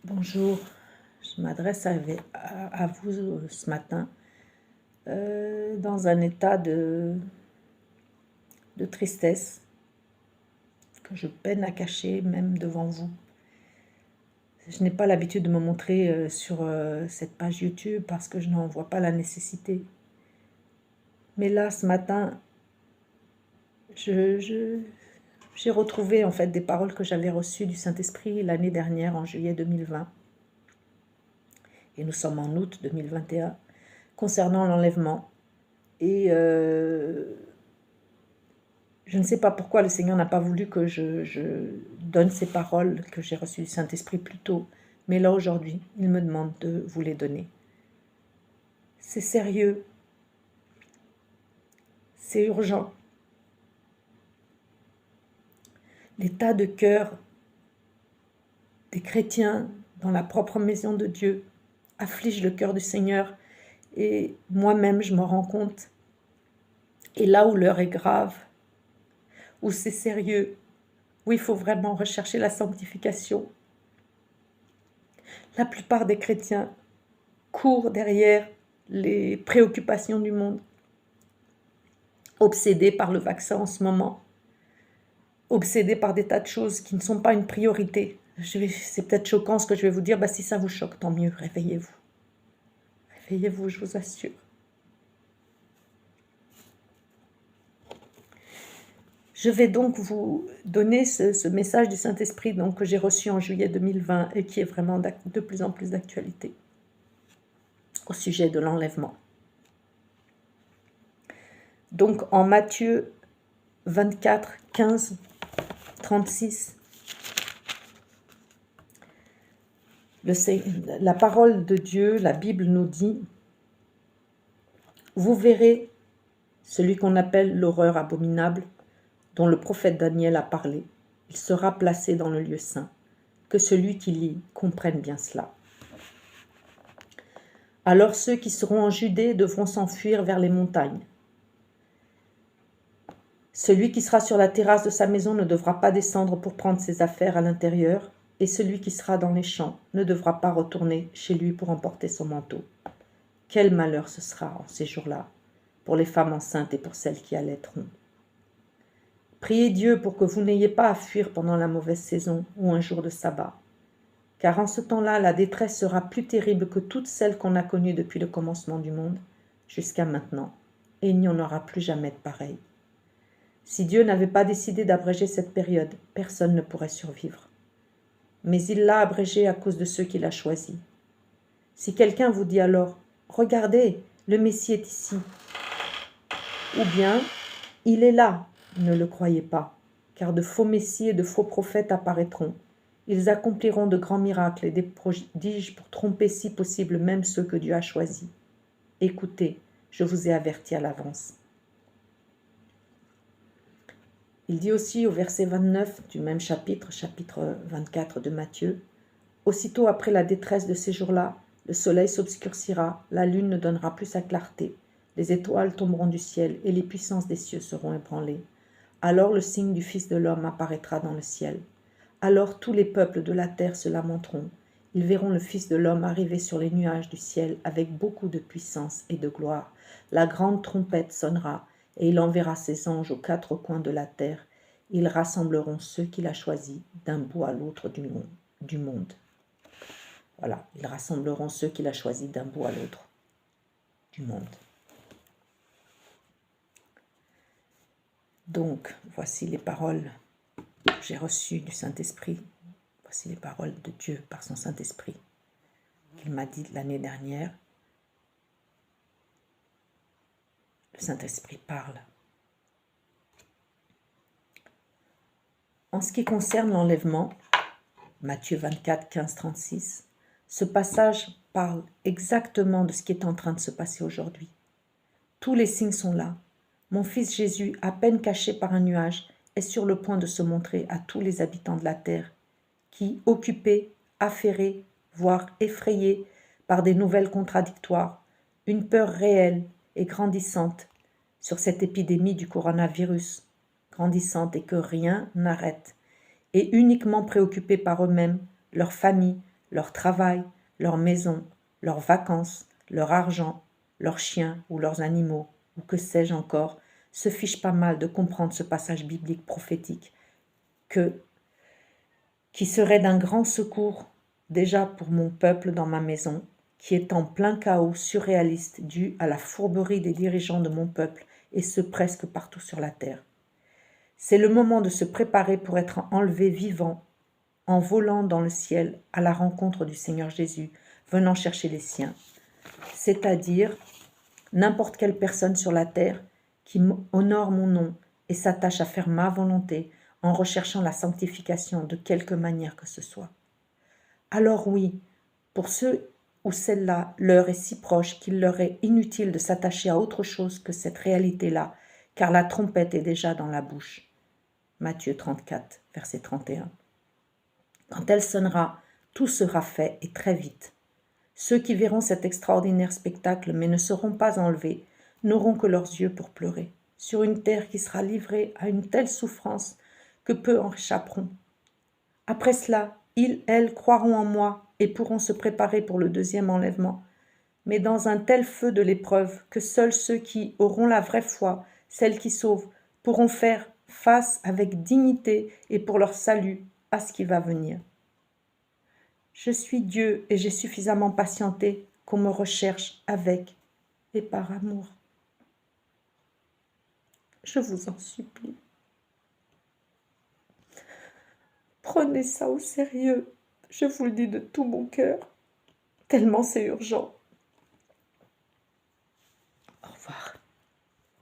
Bonjour, je m'adresse à vous ce matin dans un état de tristesse que je peine à cacher même devant vous. Je n'ai pas l'habitude de me montrer sur cette page YouTube parce que je n'en vois pas la nécessité. Mais là, ce matin, j'ai retrouvé en fait des paroles que j'avais reçues du Saint-Esprit l'année dernière, en juillet 2020. Et nous sommes en août 2021, concernant l'enlèvement. Et je ne sais pas pourquoi le Seigneur n'a pas voulu que je donne ces paroles que j'ai reçues du Saint-Esprit plus tôt. Mais là, aujourd'hui, il me demande de vous les donner. C'est sérieux. C'est urgent. L'état de cœur des chrétiens dans la propre maison de Dieu afflige le cœur du Seigneur. Et moi-même, je m'en rends compte. Et là où l'heure est grave, où c'est sérieux, où il faut vraiment rechercher la sanctification, la plupart des chrétiens courent derrière les préoccupations du monde, obsédés par le vaccin en ce moment, obsédés par des tas de choses qui ne sont pas une priorité. C'est peut-être choquant ce que je vais vous dire, si ça vous choque, tant mieux, réveillez-vous. Réveillez-vous, je vous assure. Je vais donc vous donner ce message du Saint-Esprit que j'ai reçu en juillet 2020 et qui est vraiment de plus en plus d'actualité au sujet de l'enlèvement. Donc en Matthieu 24, 15, 36, la parole de Dieu, la Bible nous dit « Vous verrez celui qu'on appelle l'horreur abominable, dont le prophète Daniel a parlé. Il sera placé dans le lieu saint. Que celui qui lit comprenne bien cela. Alors ceux qui seront en Judée devront s'enfuir vers les montagnes. Celui qui sera sur la terrasse de sa maison ne devra pas descendre pour prendre ses affaires à l'intérieur, et celui qui sera dans les champs ne devra pas retourner chez lui pour emporter son manteau. Quel malheur ce sera en ces jours-là, pour les femmes enceintes et pour celles qui allaiteront. Priez Dieu pour que vous n'ayez pas à fuir pendant la mauvaise saison ou un jour de sabbat, car en ce temps-là, la détresse sera plus terrible que toutes celles qu'on a connues depuis le commencement du monde jusqu'à maintenant, et il n'y en aura plus jamais de pareil. Si Dieu n'avait pas décidé d'abréger cette période, personne ne pourrait survivre. Mais il l'a abrégée à cause de ceux qu'il a choisis. Si quelqu'un vous dit alors « Regardez, le Messie est ici » ou bien « Il est là », ne le croyez pas, car de faux messies et de faux prophètes apparaîtront. Ils accompliront de grands miracles et des prodiges pour tromper si possible même ceux que Dieu a choisis. Écoutez, je vous ai averti à l'avance. Il dit aussi au verset 29 du même chapitre 24 de Matthieu, « Aussitôt après la détresse de ces jours-là, le soleil s'obscurcira, la lune ne donnera plus sa clarté, les étoiles tomberont du ciel et les puissances des cieux seront ébranlées. Alors le signe du Fils de l'homme apparaîtra dans le ciel. Alors tous les peuples de la terre se lamenteront. Ils verront le Fils de l'homme arriver sur les nuages du ciel avec beaucoup de puissance et de gloire. La grande trompette sonnera, et il enverra ses anges aux quatre coins de la terre. Ils rassembleront ceux qu'il a choisis d'un bout à l'autre du monde. Voilà, ils rassembleront ceux qu'il a choisis d'un bout à l'autre du monde. Donc, voici les paroles que j'ai reçues du Saint-Esprit. Voici les paroles de Dieu par son Saint-Esprit qu'il m'a dit l'année dernière. Le Saint-Esprit parle. En ce qui concerne l'enlèvement, Matthieu 24, 15, 36, ce passage parle exactement de ce qui est en train de se passer aujourd'hui. Tous les signes sont là. Mon fils Jésus, à peine caché par un nuage, est sur le point de se montrer à tous les habitants de la terre, qui, occupés, affairés, voire effrayés par des nouvelles contradictoires, une peur réelle et grandissante sur cette épidémie du coronavirus, grandissante et que rien n'arrête, et uniquement préoccupés par eux-mêmes, leurs familles, leur travail, leur maison, leurs vacances, leur argent, leurs chiens ou leurs animaux, ou que sais-je encore, se fichent pas mal de comprendre ce passage biblique prophétique qui serait d'un grand secours déjà pour mon peuple dans ma maison, qui est en plein chaos surréaliste dû à la fourberie des dirigeants de mon peuple, et ce presque partout sur la terre. C'est le moment de se préparer pour être enlevé vivant, en volant dans le ciel à la rencontre du Seigneur Jésus, venant chercher les siens, c'est-à-dire n'importe quelle personne sur la terre qui honore mon nom et s'attache à faire ma volonté en recherchant la sanctification de quelque manière que ce soit. Alors oui, pour ceux où celle-là leur est si proche qu'il leur est inutile de s'attacher à autre chose que cette réalité-là, car la trompette est déjà dans la bouche. Matthieu 34, verset 31. Quand elle sonnera, tout sera fait et très vite. Ceux qui verront cet extraordinaire spectacle mais ne seront pas enlevés n'auront que leurs yeux pour pleurer, sur une terre qui sera livrée à une telle souffrance que peu en échapperont. Après cela, ils, elles, croiront en moi et pourront se préparer pour le deuxième enlèvement, mais dans un tel feu de l'épreuve que seuls ceux qui auront la vraie foi, celle qui sauve, pourront faire face avec dignité et pour leur salut à ce qui va venir. Je suis Dieu et j'ai suffisamment patienté qu'on me recherche avec et par amour. Je vous en supplie. Prenez ça au sérieux, je vous le dis de tout mon cœur, tellement c'est urgent.